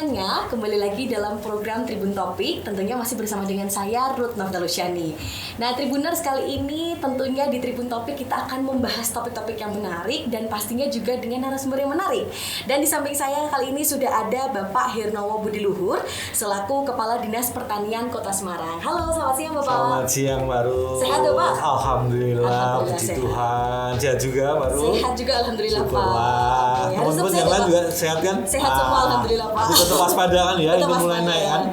semuanya, kembali lagi dalam program Tribun Topik. Tentunya masih bersama dengan saya, Ruth Nafdalusyani. Nah, Tribuners, kali ini tentunya di Tribun Topik kita akan membahas topik-topik yang menarik dan pastinya juga dengan narasumber yang menarik. Dan di samping saya kali ini sudah ada Bapak Hernowo Budiluhur selaku Kepala Dinas Pertanian Kota Semarang. Halo, selamat siang Bapak. Selamat siang Mbak Ruth. Sehat Bapak? Alhamdulillah, puji Tuhan. Sehat juga Mbak Ruth? Sehat juga, Alhamdulillah Pak. Teman-teman yang lain juga sehat kan? Sehat semua, Alhamdulillah Pak. Tetap waspada kan ya, ini mulai naik kan?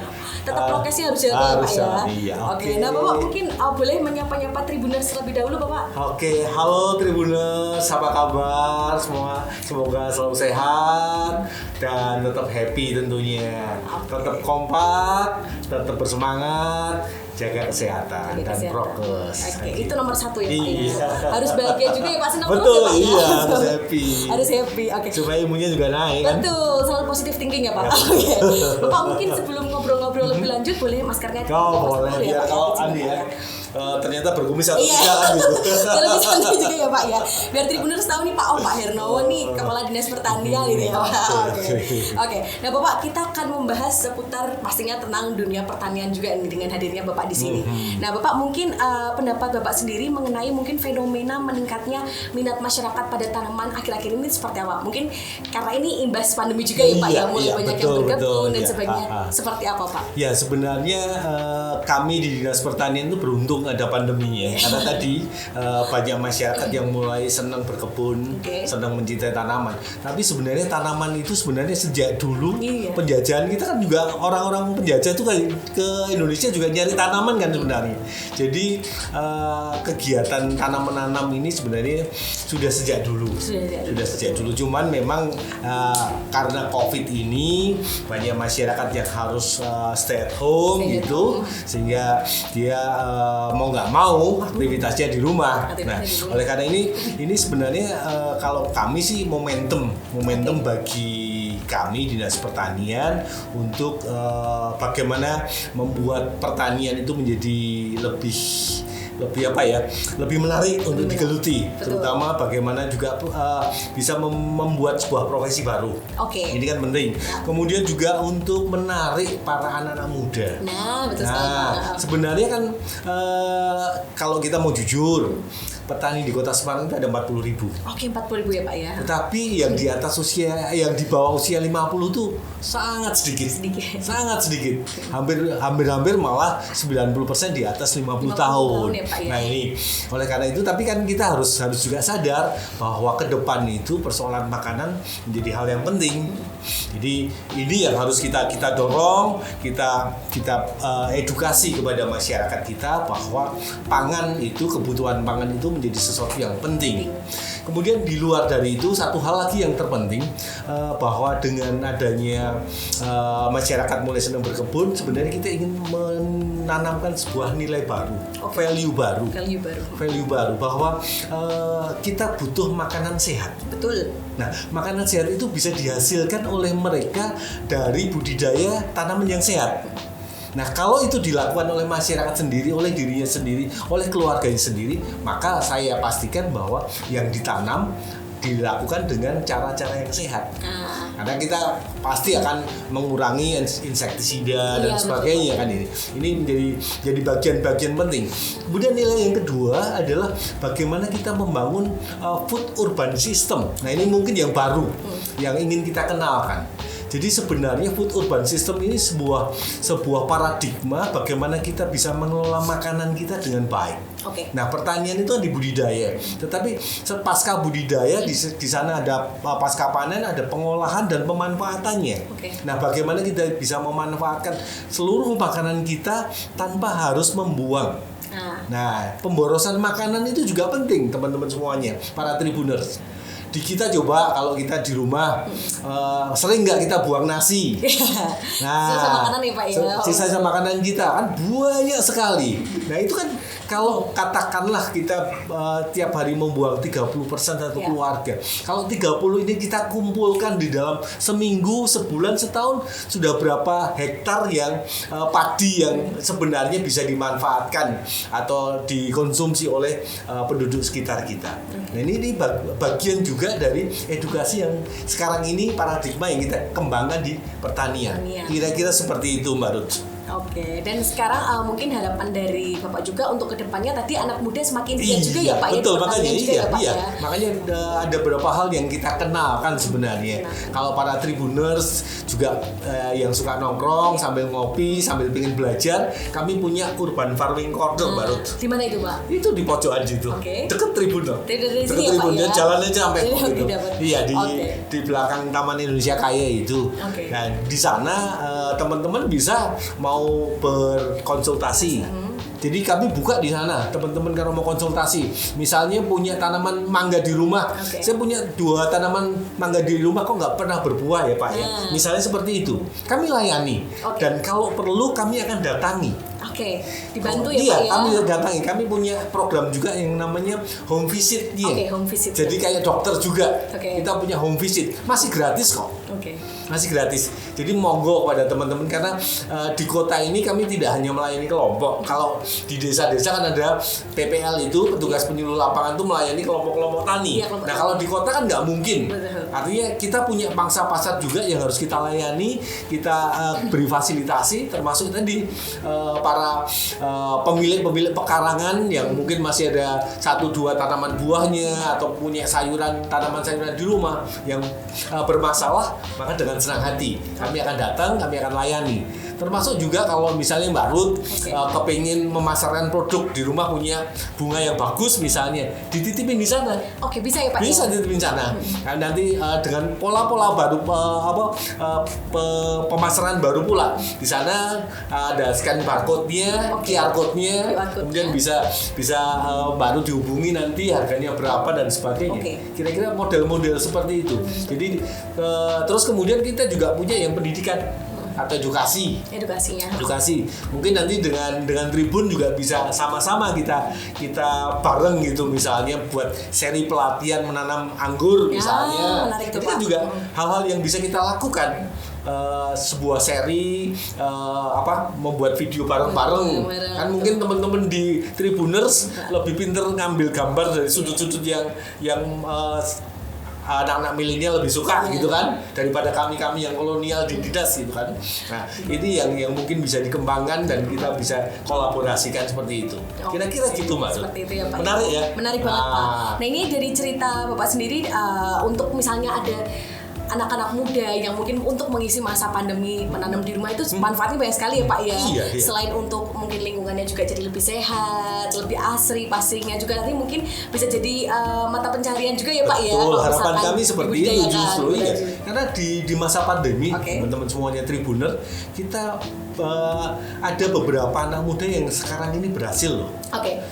Tetap prokesnya harus jaga ya Pak ya. Iya, Oke, nah Bapak mungkin boleh menyapa-nyapa Tribuners terlebih dahulu Bapak. Oke, halo Tribuners, apa kabar semua? Semoga selalu sehat dan tetap happy tentunya. Tetap kompak, tetap bersemangat, jaga kesehatan dan prokes. Oke, itu nomor satu ya Pak iya. ya. Harus bahagia juga ya Pak, senang terus betul, ya Pak iya, ya. harus happy. Harus happy, oke. Supaya imunnya juga naik kan? Betul, selalu positive thinking ya Pak. Oke. Bapak mungkin sebelum ngobrol-ngobrol lebih lanjut boleh maskernya boleh ya, Pak, kalau Andi ya. Ternyata berkumis atau tidak kan gitu. Lebih santai juga ya Pak ya. Biar Tribuners tahu nih Pak, Pak Hernowo nih Kepala Dinas Pertanian gitu ya Pak. Oke. Nah Bapak, kita akan membahas seputar pastinya tentang dunia pertanian juga nih dengan hadirnya Bapak di sini. Nah Bapak, mungkin pendapat Bapak sendiri mengenai mungkin fenomena meningkatnya minat masyarakat pada tanaman akhir-akhir ini seperti apa? Mungkin karena ini imbas pandemi juga ya Pak ya, mulai banyak yang berkebun dan sebagainya. Seperti apa Pak? Ya sebenarnya kami di Dinas Pertanian itu beruntung ada pandeminya karena tadi banyak masyarakat yang mulai senang berkebun, senang mencintai tanaman. Tapi sebenarnya tanaman itu sebenarnya sejak dulu penjajahan kita kan juga orang-orang penjajah itu ke Indonesia juga nyari tanaman kan sebenarnya. Jadi kegiatan tanam menanam ini sebenarnya sudah sejak dulu. Sudah sejak dulu. Cuman memang karena COVID ini banyak masyarakat yang harus stay at home gitu, sehingga dia mau nggak mau aktivitasnya di rumah. Nah, oleh karena ini sebenarnya kalau kami sih momentum bagi kami Dinas Pertanian untuk bagaimana membuat pertanian itu menjadi lebih menarik untuk digeluti. Betul. Terutama bagaimana juga bisa membuat sebuah profesi baru. Ini kan penting. Kemudian juga untuk menarik para anak-anak muda. Betul sekali. Sebenarnya kan kalau kita mau jujur, petani di Kota Semarang itu ada 40.000. 40.000 ya Pak ya. Tetapi yang di atas usia, yang di bawah usia 50 itu sangat sedikit. Sangat sedikit. Hampir malah 90% di atas 50 tahun. Ya, Pak, ya. Nah ini, oleh karena itu, tapi kan kita harus juga sadar bahwa ke depan itu persoalan makanan menjadi hal yang penting. Jadi ini yang harus kita dorong, kita edukasi kepada masyarakat kita bahwa pangan itu, kebutuhan pangan itu menjadi sesuatu yang penting. Kemudian di luar dari itu, satu hal lagi yang terpenting, bahwa dengan adanya masyarakat mulai senang berkebun, sebenarnya kita ingin menanamkan sebuah nilai baru, value baru bahwa kita butuh makanan sehat. Betul. Nah, makanan sehat itu bisa dihasilkan oleh mereka dari budidaya tanaman yang sehat. Nah, kalau itu dilakukan oleh masyarakat sendiri, oleh dirinya sendiri, oleh keluarganya sendiri, maka saya pastikan bahwa yang ditanam dilakukan dengan cara-cara yang sehat. Karena kita pasti akan mengurangi insektisida dan sebagainya kan ini. Ini jadi bagian-bagian penting. Kemudian nilai yang kedua adalah bagaimana kita membangun food urban system. Nah, ini mungkin yang baru yang ingin kita kenalkan. Jadi sebenarnya food urban system ini sebuah paradigma bagaimana kita bisa mengelola makanan kita dengan baik. Nah, pertanian itu kan dibudidaya, tetapi pasca budidaya di sana ada pasca panen, ada pengolahan dan pemanfaatannya. Nah, bagaimana kita bisa memanfaatkan seluruh makanan kita tanpa harus membuang. Nah, pemborosan makanan itu juga penting teman-teman semuanya, para tribuners. Di kita coba kalau kita di rumah sering nggak kita buang nasi. Sisa makanan ya Pak ya. Sisa makanan kita kan banyak sekali. Nah itu kan kalau katakanlah kita tiap hari membuang 30% satu keluarga. Kalau 30 ini kita kumpulkan di dalam seminggu, sebulan, setahun, sudah berapa hektar yang padi yang sebenarnya bisa dimanfaatkan atau dikonsumsi oleh penduduk sekitar kita. Nah, ini bagian juga dari edukasi yang sekarang ini paradigma yang kita kembangkan di pertanian. Kira-kira seperti itu, Mbak Ruth. Oke, dan sekarang mungkin harapan dari Bapak juga untuk kedepannya tadi anak muda semakin giat juga ya Pak betul, ya. Makanya juga ya, Pak, ya. Makanya ada beberapa hal yang kita kenalkan sebenarnya. Kalau para tribuners juga yang suka nongkrong sambil ngopi, sambil pengen belajar, kami punya urban farming corner baru. Di mana itu Pak? Itu di pojokan situ. Deket Tribuner. Dekat Tribun ya, jalannya sampai gitu. Iya di belakang Taman Indonesia Kaya itu. Nah, di sana teman-teman bisa mau berkonsultasi. Jadi kami buka di sana, teman-teman kalau mau konsultasi, misalnya punya tanaman mangga di rumah, saya punya 2 tanaman mangga di rumah kok nggak pernah berbuah ya Pak ya, misalnya seperti itu, kami layani dan kalau perlu kami akan datangi. Dibantu ya Pak ya? Iya, kami datangi. Kami punya program juga yang namanya home visit dia. Home visit. Jadi kayak dokter juga. Kita punya home visit. Masih gratis kok. Masih gratis. Jadi monggo kepada teman-teman karena di kota ini kami tidak hanya melayani kelompok. Kalau di desa-desa kan ada PPL itu, petugas penyuluh lapangan itu melayani kelompok-kelompok tani. Nah, kalau di kota kan nggak mungkin. Artinya kita punya pangsa pasar juga yang harus kita layani, kita beri fasilitasi termasuk tadi para pemilik pekarangan yang mungkin masih ada 1-2 tanaman buahnya atau punya tanaman sayuran di rumah yang bermasalah, maka dengan senang hati kami akan datang, kami akan layani. Termasuk juga kalau misalnya Mbak Ruth kepingin memasarkan produk di rumah, punya bunga yang bagus misalnya, dititipin di sana. Bisa ya Pak? Bisa dititipin di sana. Nah, nanti dengan pola-pola baru pemasaran baru pula. Di sana ada scan barcode-nya, QR code-nya, kemudian bisa baru dihubungi nanti harganya berapa dan sebagainya. Kira-kira model-model seperti itu. Jadi terus kemudian kita juga punya yang pendidikan atau edukasi. Mungkin nanti dengan Tribun juga bisa sama-sama kita bareng gitu, misalnya buat seri pelatihan menanam anggur misalnya. Itu kan juga hal-hal yang bisa kita lakukan. Sebuah seri membuat video bareng-bareng. Kan mungkin teman-teman di Tribuners lebih pinter ngambil gambar dari sudut-sudut yang anak-anak milenial lebih suka gitu kan, daripada kami yang kolonial di dinas gitu kan. Nah, ini yang mungkin bisa dikembangkan dan kita bisa kolaborasikan seperti itu. Kira-kira gitu Mbak. Seperti itu ya Pak. Menarik ya? Menarik banget Pak. Nah, ini dari cerita Bapak sendiri untuk misalnya ada anak-anak muda yang mungkin untuk mengisi masa pandemi menanam di rumah itu manfaatnya banyak sekali ya Pak ya. Selain untuk mungkin lingkungannya juga jadi lebih sehat, lebih asri pastinya, juga nanti mungkin bisa jadi mata pencarian juga ya Pak ya. Betul, harapan kami seperti itu justru ya. Karena di masa pandemi teman-teman semuanya Tribuner, kita ada beberapa anak muda yang sekarang ini berhasil loh.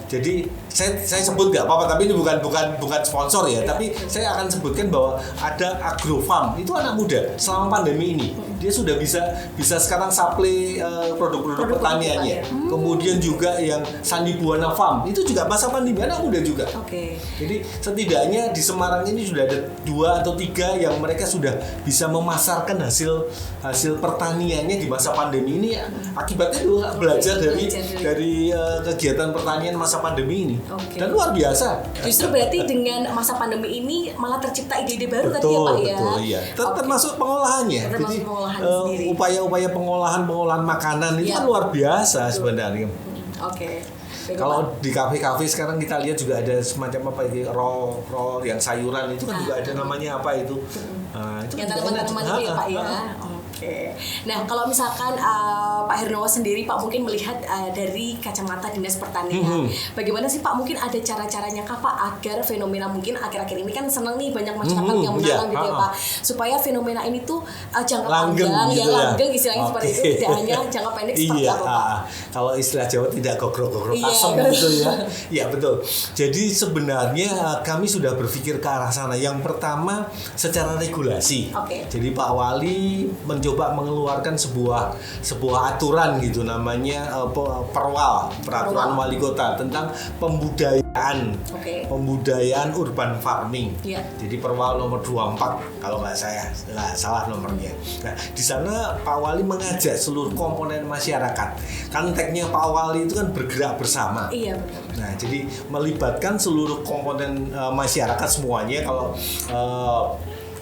Jadi saya sebut nggak apa-apa, tapi ini bukan sponsor ya, tapi saya akan sebutkan bahwa ada Agrofarm, itu anak muda selama pandemi ini dia sudah bisa sekarang supply produk-produk pertaniannya. Kemudian juga yang Sandi Buana Farm itu juga masa pandemi, anak muda juga. Jadi setidaknya di Semarang ini sudah ada 2 atau 3 yang mereka sudah bisa memasarkan hasil pertaniannya di masa pandemi ini. Akibatnya itu belajar dari kegiatan pertanian masa pandemi ini. Dan luar biasa. Justru berarti dengan masa pandemi ini malah tercipta ide-ide baru tadi ya Pak ya. Betul, iya. Termasuk pengolahannya. Jadi upaya-upaya pengolahan makanan itu kan luar biasa sebenarnya. Kalau di kafe-kafe sekarang kita lihat juga ada semacam apa itu roll yang sayuran itu kan juga ada namanya apa itu. Itu yang tanaman-tanaman itu ya Pak ya. Nah, kalau misalkan Pak Hernowo sendiri Pak mungkin melihat dari kacamata Dinas Pertanian, bagaimana sih Pak mungkin ada cara-caranya kah Pak agar fenomena mungkin akhir-akhir ini kan senang nih banyak masyarakat yang menanam gitu ya Pak, supaya fenomena ini tuh jangka panjang gitu langgeng istilahnya seperti itu, tidak hanya jangka pendek seperti apa Pak? Kalau istilah Jawa tidak gogrok-gogrok asam gitu ya. Iya betul. Jadi sebenarnya kami sudah berpikir ke arah sana. Yang pertama secara regulasi. Jadi Pak Wali mencoba mencoba mengeluarkan sebuah aturan gitu, namanya peraturan wali kota tentang pembudayaan urban farming. Jadi Perwal nomor 24 kalau nggak salah nomornya. Nah, di sana Pak Wali mengajak seluruh komponen masyarakat. Kan tagnya Pak Wali itu kan bergerak bersama. Iya, benar. Nah, jadi melibatkan seluruh komponen masyarakat semuanya. Kalau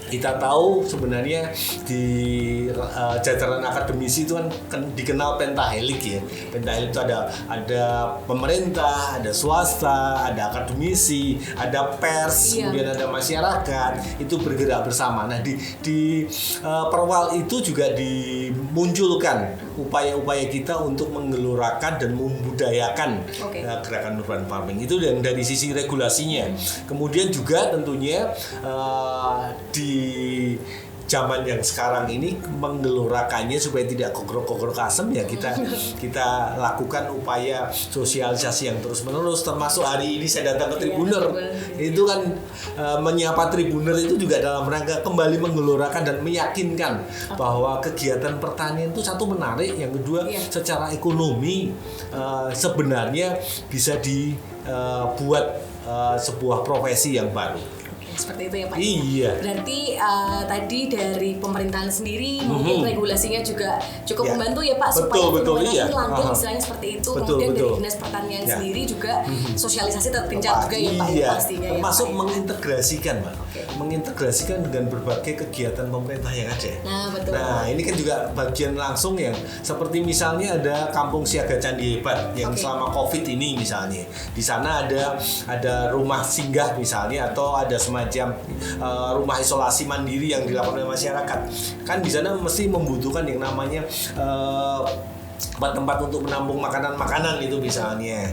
kita tahu sebenarnya di jajaran akademisi itu kan dikenal pentahelik ya. Pentahelik itu ada pemerintah, ada swasta, ada akademisi, ada pers, kemudian ada masyarakat, itu bergerak bersama. Nah, di Perwal itu juga dimunculkan upaya-upaya kita untuk menggelorakan dan membudayakan gerakan urban farming itu dari sisi regulasinya. Kemudian juga tentunya di zaman yang sekarang ini menggelorakannya supaya tidak gogrok-gogrok asem ya, kita lakukan upaya sosialisasi yang terus-menerus, termasuk hari ini saya datang ke Tribuner. Itu kan menyapa Tribuner itu juga dalam rangka kembali menggelorakan dan meyakinkan bahwa kegiatan pertanian itu satu menarik, yang kedua secara ekonomi sebenarnya bisa dibuat sebuah profesi yang baru. Seperti itu ya Pak. Iya. Berarti tadi dari pemerintahan sendiri mungkin regulasinya juga cukup membantu ya Pak, supaya iya. ini langgeng istilahnya seperti itu. Kemudian dari Dinas Pertanian sendiri juga sosialisasi tergencar juga ya Pak, pastinya. Termasuk mengintegrasikan Pak. Mengintegrasikan dengan berbagai kegiatan pemerintah yang ada. Nah, betul. Nah, ini kan juga bagian langsung yang seperti misalnya ada Kampung Siaga Candi Hebat yang selama Covid ini misalnya. Di sana ada rumah singgah misalnya, atau ada semacam rumah isolasi mandiri yang dilakukan oleh masyarakat. Kan di sana mesti membutuhkan yang namanya tempat untuk menampung makanan-makanan itu misalnya,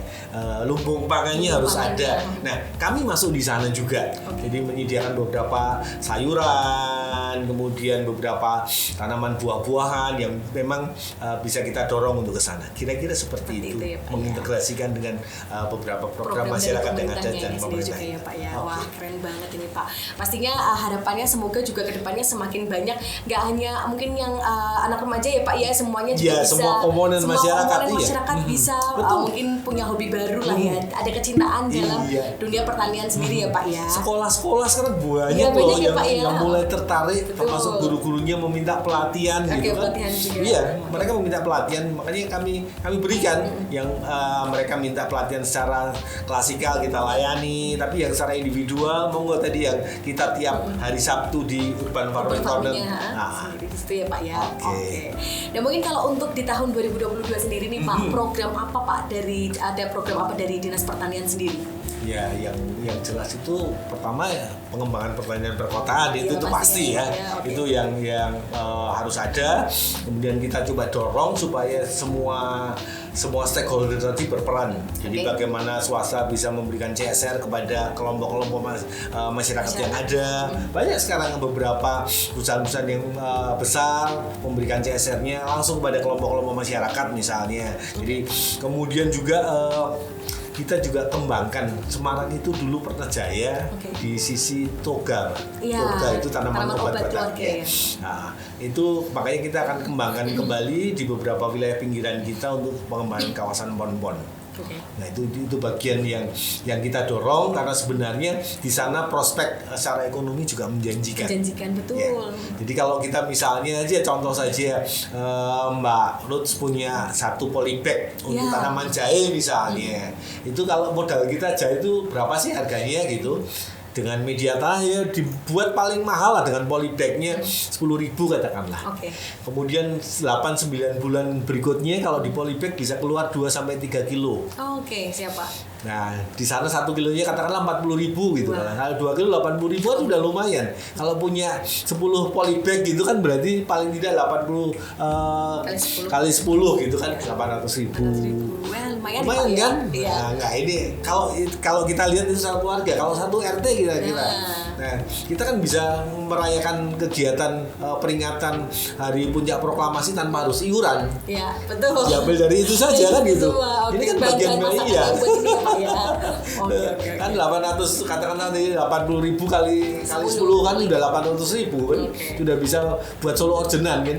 lumbung pangannya harus ada. Nah, kami masuk di sana juga. Jadi menyediakan beberapa sayuran, kemudian beberapa tanaman buah-buahan yang memang bisa kita dorong untuk ke sana. Kira-kira seperti itu ya, Pak, mengintegrasikan dengan beberapa program masyarakat yang ada dan pemerintah. Ya, Pak, ya. Wah, keren banget ini Pak. Pastinya harapannya semoga juga kedepannya semakin banyak, nggak hanya mungkin yang anak remaja ya Pak ya, semuanya juga bisa. Semua komponen masyarakat bisa mungkin punya hobi baru lah ya, ada kecintaan dalam dunia pertanian sendiri ya Pak ya. Sekolah-sekolah sekarang banyak loh yang mulai tertarik, termasuk guru-gurunya meminta pelatihan gitu kan. Iya, mereka meminta pelatihan, makanya kami berikan yang mereka minta pelatihan secara klasikal kita layani, tapi yang secara individual monggo tadi yang kita tiap hari Sabtu di Urban Farming Corner. Nah, itu ya Pak ya. Oke. Dan mungkin kalau untuk di tahun 2022 sendiri nih Pak, program apa Pak ada program apa dari Dinas Pertanian sendiri? Ya, yang jelas itu pertama ya pengembangan pertanian perkotaan itu pasti ya. Itu yang harus ada. Kemudian kita coba dorong supaya semua stakeholder tadi berperan. Jadi bagaimana swasta bisa memberikan CSR kepada kelompok-kelompok masyarakat yang ada. Banyak sekarang beberapa perusahaan-perusahaan yang besar memberikan CSR-nya langsung kepada kelompok-kelompok masyarakat misalnya. Jadi kemudian juga kita juga kembangkan. Semarang itu dulu pernah jaya di sisi toga. Toga itu tanaman obat-obatan. Nah, itu makanya kita akan kembangkan kembali di beberapa wilayah pinggiran kita untuk pengembangan kawasan pon-pon. Nah, itu bagian yang kita dorong, karena sebenarnya di sana prospek secara ekonomi juga menjanjikan. Betul. Ya. Jadi kalau kita misalnya aja contoh saja Mbak Ruth punya satu polybag untuk tanaman jahe misalnya. Itu kalau modal kita jahe itu berapa sih harganya gitu? Dengan media tanah ya dibuat paling mahal lah, dengan polybagnya 10.000 katakanlah. Kemudian 8-9 bulan berikutnya kalau di polybag bisa keluar 2-3 kilo. Siapa? Nah, di sana 1 kilonya katakanlah 40.000 gitu kan. Kalau 2 kilo 80.000 kan udah lumayan. Kalau punya 10 polybag gitu kan berarti paling tidak 80 kali 10 gitu kan 800.000. Lumayan kan? Nah, enggak, ini kalau kita lihat itu satu keluarga, kalau satu RT kira-kira. Nah, kita kan bisa merayakan kegiatan peringatan Hari Puncak Proklamasi tanpa harus iuran. Iya, betul. Diambil dari itu saja kan gitu. Ini kan bagian ya. Oke. Kan 800 katakanlah nih 80.000 kali 10 kan udah 800.000 kan. Sudah bisa buat solo ordenan kan.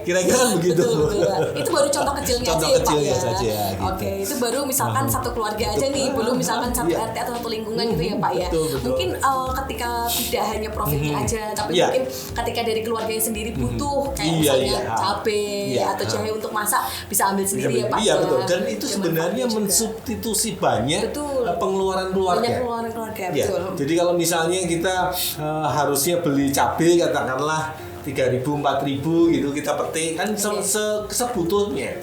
Kira-kira kan begitu. Betul. Itu baru contoh kecilnya Contoh aja ya Pak kecilnya ya. saja, gitu. Oke, itu baru misalkan satu keluarga aja nih, belum misalkan satu RT atau satu lingkungan gitu ya Pak ya. Betul. Mungkin ketika tidak hanya profitnya aja, tapi mungkin ketika dari keluarganya sendiri butuh kayak misalnya cabai atau jahe untuk masak bisa ambil sendiri ya Pak. Iya betul. Dan itu sebenarnya mensubstitusi banyak pengeluaran keluarga. Banyak pengeluaran keluarga, Ya. betul. Jadi kalau misalnya kita harusnya beli cabai katakanlah 3.000, 4.000 gitu kita petik kan sebutuhnya.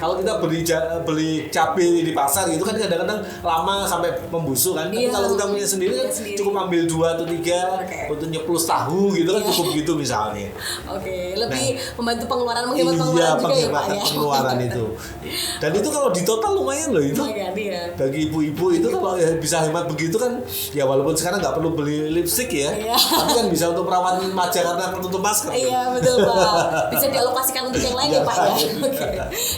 Kalau kita beli cabai di pasar gitu kan kadang-kadang lama sampai membusuk kan. Tapi kalau kita punya sendiri kan cukup ambil 2 atau 3 untuk nyeplos tahu gitu kan cukup gitu misalnya. Oke, lebih membantu pengeluaran, menghemat pengeluaran juga ya Pak ya. Pengeluaran itu. Dan itu kalau di total lumayan loh itu. Bagi ibu-ibu itu kalau bisa hemat begitu kan ya walaupun sekarang nggak perlu beli lipstik ya. Tapi kan bisa untuk perawat wajah karena tutup masker. Iya betul Pak. Bisa dialokasikan untuk yang lain ya Pak ya. Oke.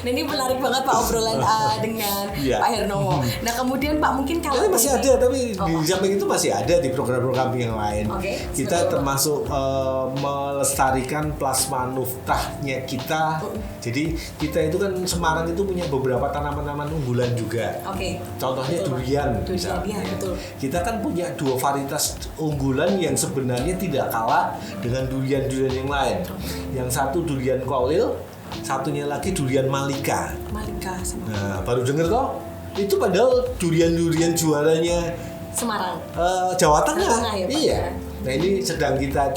Nah ini menarik banget Pak obrolan dengan Pak Hernowo. Nah kemudian Pak mungkin kalau masih ada tapi di samping itu masih ada di program-program yang lain. Kita termasuk melestarikan plasma nuftahnya kita. Jadi kita itu kan Semarang itu punya beberapa tanaman-tanaman unggulan juga. Contohnya durian misalnya. Kita kan punya 2 varietas unggulan yang sebenarnya tidak kalah dengan durian-durian yang lain. Yang satu durian kolil, satunya lagi durian malika. Nah, baru denger toh? Itu padahal durian-durian juaranya Semarang. Jawa Tengah. Ya, iya. Nah ini sedang kita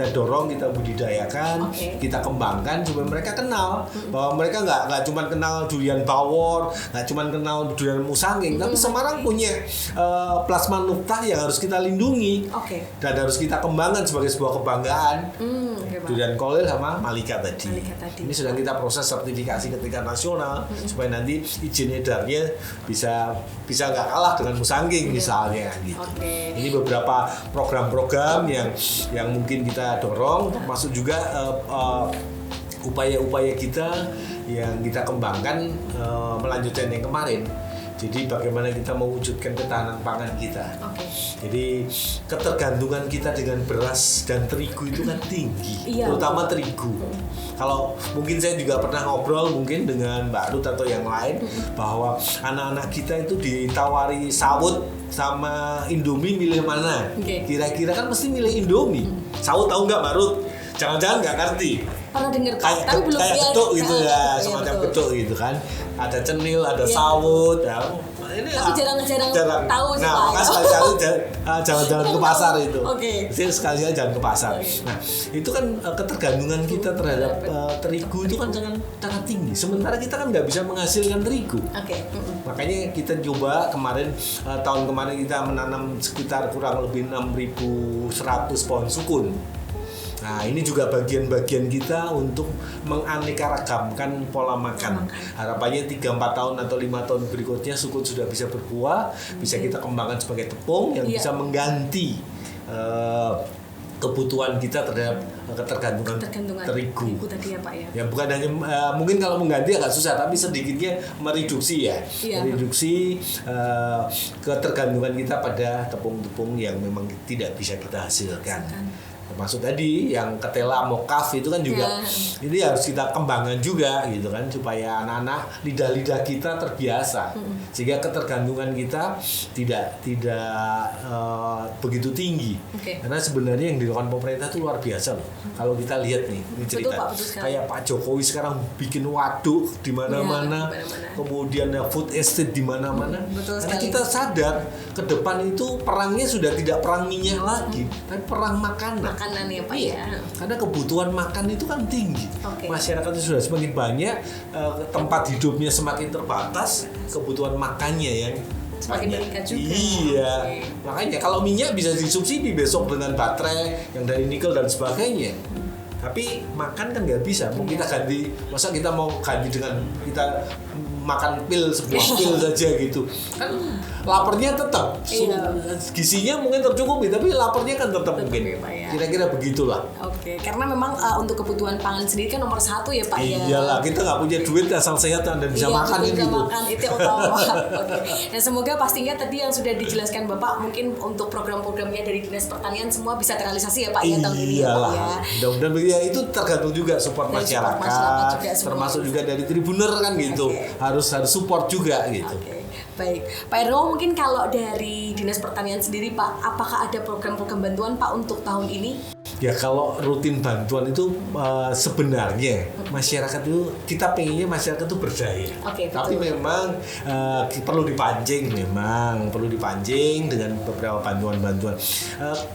dorong, kita budidayakan, kita kembangkan supaya mereka kenal bahwa mereka nggak cuma kenal durian bawor, nggak cuma kenal durian musangking, tapi Semarang punya plasma nuftah yang harus kita lindungi dan harus kita kembangkan sebagai sebuah kebanggaan. Durian kolil sama malika tadi. Ini sedang kita proses sertifikasi ke tingkat nasional supaya nanti izin edarnya bisa nggak kalah dengan musangking misalnya gitu. Ini beberapa program-program yang mungkin kita dorong, termasuk juga upaya-upaya kita yang kita kembangkan melanjutkan yang kemarin. Jadi bagaimana kita mewujudkan ketahanan pangan kita. Jadi ketergantungan kita dengan beras dan terigu itu kan tinggi, terutama terigu. Kalau mungkin saya juga pernah ngobrol mungkin dengan Mbak Ruth atau yang lain bahwa anak-anak kita itu ditawari sawut sama Indomie milih mana? Kira-kira kan mesti milih Indomie. Sawut tahu nggak Mbak Ruth? Jangan-jangan nggak ngerti. Pernah dengar tapi belum kayak geduk gitu ya, semacam geduk gitu kan. Ada cenil, ada sawut. Ya. Ini tapi jarang tahu sih Pak. Nah, sekali-kali jalan-jalan ke pasar itu. Jadi sekali-kali jalan ke pasar. Nah, itu kan ketergantungan kita terhadap terigu itu kan sangat tinggi. Sementara kita kan nggak bisa menghasilkan terigu. Makanya kita coba tahun kemarin kita menanam sekitar kurang lebih 6.100 pohon sukun. Nah ini juga bagian-bagian kita untuk menganeka-ragamkan pola makan. Harapannya 3-4 tahun atau 5 tahun berikutnya sukun sudah bisa berbuah, bisa kita kembangkan sebagai tepung yang bisa mengganti kebutuhan kita terhadap ketergantungan terigu tadi ya Pak ya. Ya bukan hanya mungkin kalau mengganti agak susah, tapi sedikitnya mereduksi ya. Mereduksi ketergantungan kita pada tepung-tepung yang memang tidak bisa kita hasilkan. Termasuk tadi yang ketela mokaf itu kan juga ini harus kita kembangkan juga gitu kan supaya anak-anak lidah-lidah kita terbiasa sehingga ketergantungan kita tidak begitu tinggi. Karena sebenarnya yang dilakukan pemerintah itu luar biasa loh. Kalau kita lihat nih ini cerita kayak Pak Jokowi sekarang bikin waduk di mana-mana, kemudian food estate di mana-mana. Karena kita sadar ke depan itu perangnya sudah tidak perang minyak lagi, tapi perang makanan ya Pak ya. Karena kebutuhan makan itu kan tinggi. Masyarakat itu sudah semakin banyak, tempat hidupnya semakin terbatas, kebutuhan makannya yang semakin meningkat juga. Iya. Makanya kalau minyak bisa disubsidi besok dengan baterai yang dari nikel dan sebagainya. Tapi makan kan nggak bisa. Mau kita ganti, masa kita mau ganti dengan kita makan pil sebuah pil saja gitu. Kan laparnya tetap, gizinya mungkin tercukupi, tapi laparnya kan tetap mungkin. Ya, Pak, ya. Kira-kira begitulah. Oke, karena memang untuk kebutuhan pangan sendiri kan nomor 1 ya Pak ya. Iyalah, kita nggak punya duit asal sehat dan bisa makan betul, gitu. Makan itu utama. Oke. Dan semoga pastinya tadi yang sudah dijelaskan Bapak mungkin untuk program-programnya dari Dinas Pertanian semua bisa terrealisasi ya Pak ya tahun ini ya Pak ya. Mudah-mudahan ya, itu tergantung juga support Dari support masyarakat, masyarakat juga termasuk juga dari Tribuner kan gitu. Harus support juga gitu. Oke, baik. Pak Erno, mungkin kalau dari Dinas Pertanian sendiri Pak, apakah ada program-program bantuan Pak untuk tahun ini? Ya kalau rutin bantuan itu sebenarnya masyarakat itu, kita pengennya masyarakat itu berdaya. Oke, tapi memang perlu dipancing dengan beberapa bantuan-bantuan.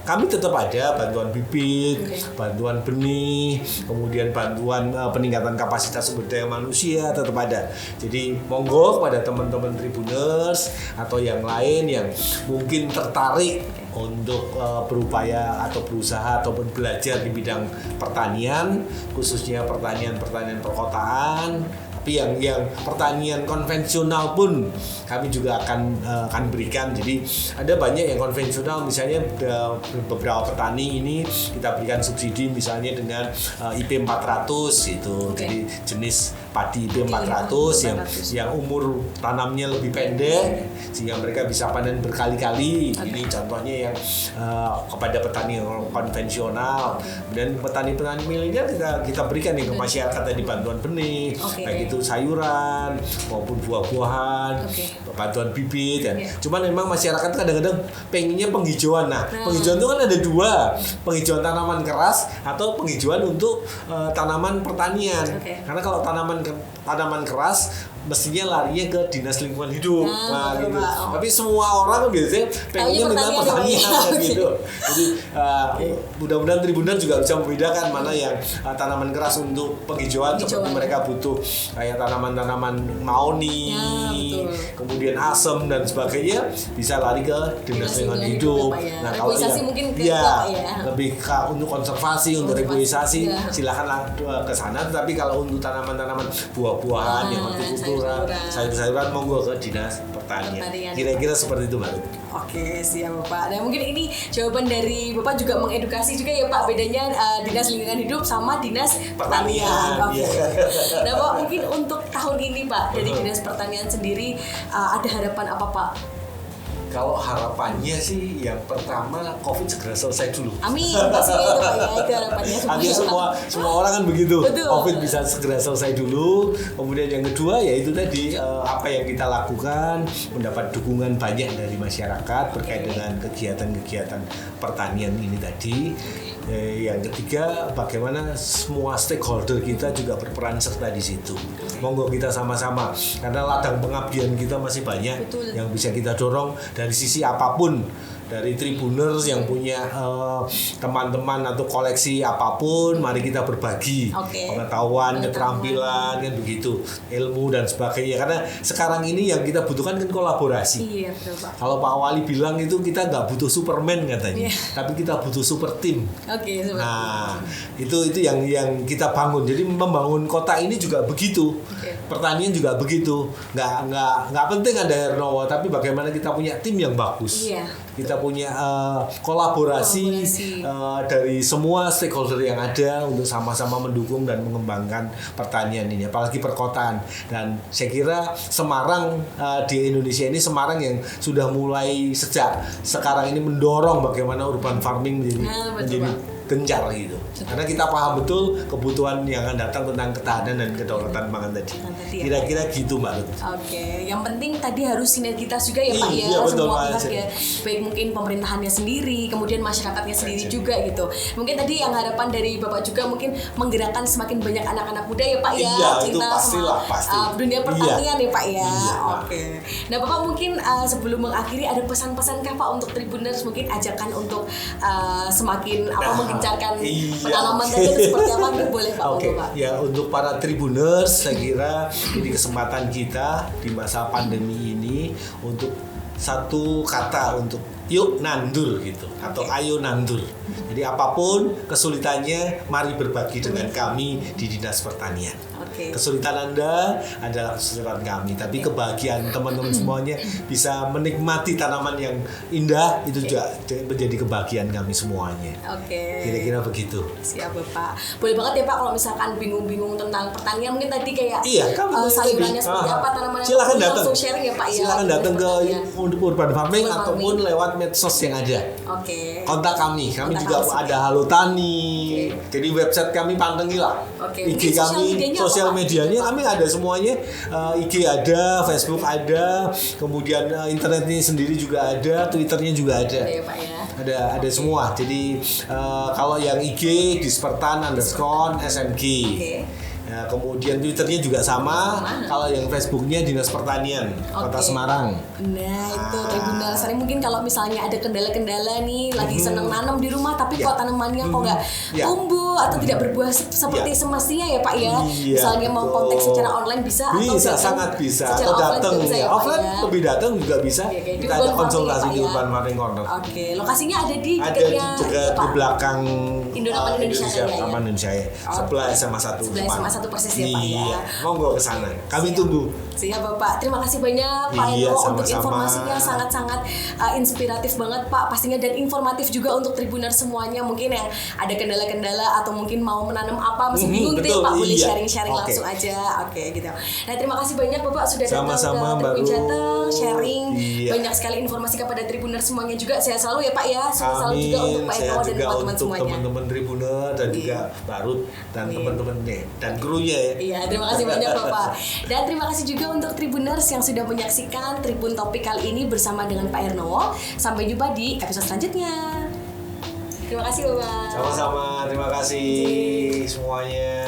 Kami tetap ada bantuan bibit, bantuan benih, kemudian bantuan peningkatan kapasitas sumber daya manusia tetap ada. Jadi monggo kepada teman-teman Tribuners atau yang lain yang mungkin tertarik untuk berupaya atau berusaha ataupun belajar di bidang pertanian, khususnya pertanian perkotaan. Tapi yang pertanian konvensional pun kami juga akan berikan. Jadi ada banyak yang konvensional, misalnya beberapa petani ini kita berikan subsidi misalnya dengan IP 400 gitu. Jadi jenis padi IP 400 yang umur tanamnya lebih pendek sehingga mereka bisa panen berkali-kali. Ini contohnya yang kepada petani yang konvensional. Dan petani-petani milenial kita berikan nih ke masyarakat tadi bantuan benih, baik itu sayuran maupun buah-buahan, bantuan bibit ya. Cuman memang masyarakat kadang-kadang pengennya penghijauan. Nah, penghijauan itu kan ada dua, penghijauan tanaman keras atau penghijauan untuk tanaman pertanian. Karena kalau tanaman keras mestinya larinya ke Dinas Lingkungan Hidup. Nah, gitu. Tapi semua orang biasanya pengennya dengan pertanian gitu. Jadi mudah-mudahan Tribunan juga bisa membedakan mana yang tanaman keras untuk penghijauan seperti mereka butuh kayak tanaman-tanaman mahoni, kemudian asem dan sebagainya, bisa lari ke Dinas Lingkungan Hidup. Nah, kalau yang mungkin lebih untuk konservasi, untuk reboisasi, silakan ke sana. Tapi kalau untuk tanaman-tanaman buah-buahan yang hortikultura, sayur-sayuran, monggo ke Dinas Pertanian. Kira-kira seperti itu, Mbak. Oke, siap Bapak. Dan mungkin ini jawaban dari Bapak juga mengedukasi juga ya Pak, bedanya Dinas Lingkungan Hidup sama Dinas Pertanian. Oke. Nah Pak, mungkin untuk tahun ini Pak, dari Dinas Pertanian sendiri ada harapan apa Pak? Kalau harapannya sih yang pertama COVID segera selesai dulu. Amin, pastinya itu Pak ya, itu harapannya semua orang kan begitu. Betul. COVID bisa segera selesai dulu. Kemudian yang kedua yaitu tadi apa yang kita lakukan, mendapat dukungan banyak dari masyarakat terkait dengan kegiatan-kegiatan pertanian ini tadi. Yang ketiga, bagaimana semua stakeholder kita juga berperan serta di situ. Monggo kita sama-sama, karena ladang pengabdian kita masih banyak. Betul. Yang bisa kita dorong dari sisi apapun. Dari Tribuners yang punya teman-teman atau koleksi apapun, mari kita berbagi pengetahuan, keterampilan, kan begitu, ilmu dan sebagainya. Karena sekarang ini yang kita butuhkan kan kolaborasi. Iya, betul, Pak. Kalau Pak Wali bilang itu kita nggak butuh Superman katanya, tapi kita butuh super team. Nah, itu yang kita bangun. Jadi membangun kota ini juga begitu. Pertanian juga begitu. Nggak penting ada Hernowo, tapi bagaimana kita punya tim yang bagus. Kita punya kolaborasi dari semua stakeholder yang ada untuk sama-sama mendukung dan mengembangkan pertanian ini, apalagi perkotaan. Dan saya kira Semarang di Indonesia ini, Semarang yang sudah mulai sejak sekarang ini mendorong bagaimana urban farming menjadi gencar gitu. Karena kita paham betul kebutuhan yang akan datang tentang ketahanan dan kedaulatan pangan tadi. Kira-kira gitu, Mbak Lut. Oke, yang penting tadi harus sinergitas juga ya Pak ya, semua pihak ya. Baik mungkin pemerintahannya sendiri, kemudian masyarakatnya sendiri juga gitu. Mungkin tadi yang harapan dari Bapak juga mungkin menggerakkan semakin banyak anak-anak muda ya Pak ya, cinta sama dunia pertanian ya Pak ya. Oke. Nah Bapak mungkin sebelum mengakhiri ada pesan-pesan kah Pak untuk Tribuners, mungkin ajakan untuk semakin mengencarkan penanaman tadi itu seperti apa, boleh Pak? Pak. Ya, untuk para Tribuners saya kira ini kesempatan kita di masa pandemi ini untuk satu kata untuk yuk nandur gitu, atau ayo nandur. Jadi apapun kesulitannya, mari berbagi dengan kami di Dinas Pertanian. Kesulitan Anda adalah kesulitan kami, tapi kebahagiaan teman-teman semuanya bisa menikmati tanaman yang indah itu juga menjadi kebahagiaan kami semuanya. Kira-kira begitu. Siap Bapak. Boleh banget ya Pak kalau misalkan bingung-bingung tentang pertanian, mungkin tadi kayak sayurannya seperti apa, tanaman silakan datang. langsung sharing ya Pak ya. Silakan datang ke Urban Farming ataupun lewat medsos yang ada. Kontak kami juga ada Halo Tani. Jadi website kami pantengilah. IG kami, sosial medianya kami ada semuanya. IG ada, Facebook ada, kemudian internetnya sendiri juga ada, Twitternya juga ada. Ada semua. Jadi kalau yang IG @dispertan_smg. Ya, kemudian Twitternya juga sama. Kalau yang Facebooknya Dinas Pertanian Kota Semarang. Nah itu Tribuners. Mungkin kalau misalnya ada kendala-kendala nih, lagi seneng nanam di rumah, tapi kok tanamannya kok nggak tumbuh atau tidak berbuah seperti semestinya ya Pak ya. Misalnya mau kontak secara online bisa atau sangat bisa. Atau datang offline lebih datang juga bisa. Kita ada konsultasi di Urban Farming Corner. Lokasinya ada di di belakang Indonesia Taman Indonesia ya. Sebelah SMA 1 satu persis ya Pak ya. Monggo ke sana. Kami tunggu. Siap Bapak. Terima kasih banyak Pak Hendro untuk informasinya sangat-sangat inspiratif banget Pak pastinya, dan informatif juga untuk Tribuners semuanya. Mungkin yang ada kendala-kendala atau mungkin mau menanam apa masih bingung gitu ya Pak, boleh sharing-sharing langsung aja. Gitu. Nah terima kasih banyak Bapak sudah datang ke Tribun Jateng, sharing banyak sekali informasi kepada Tribuners semuanya juga. Sehat selalu ya Pak ya. Sehat selalu juga untuk Pak Hendro dan teman-teman semuanya. Teman-teman Tribuner dan juga Barut dan teman-temannya dan krunya ya. Iya, terima kasih banyak Bapak. Dan terima kasih juga untuk Tribuners yang sudah menyaksikan Tribun Topik kali ini bersama dengan Pak Hernowo. Sampai jumpa di episode selanjutnya. Terima kasih Bapak. Sama-sama, terima kasih semuanya.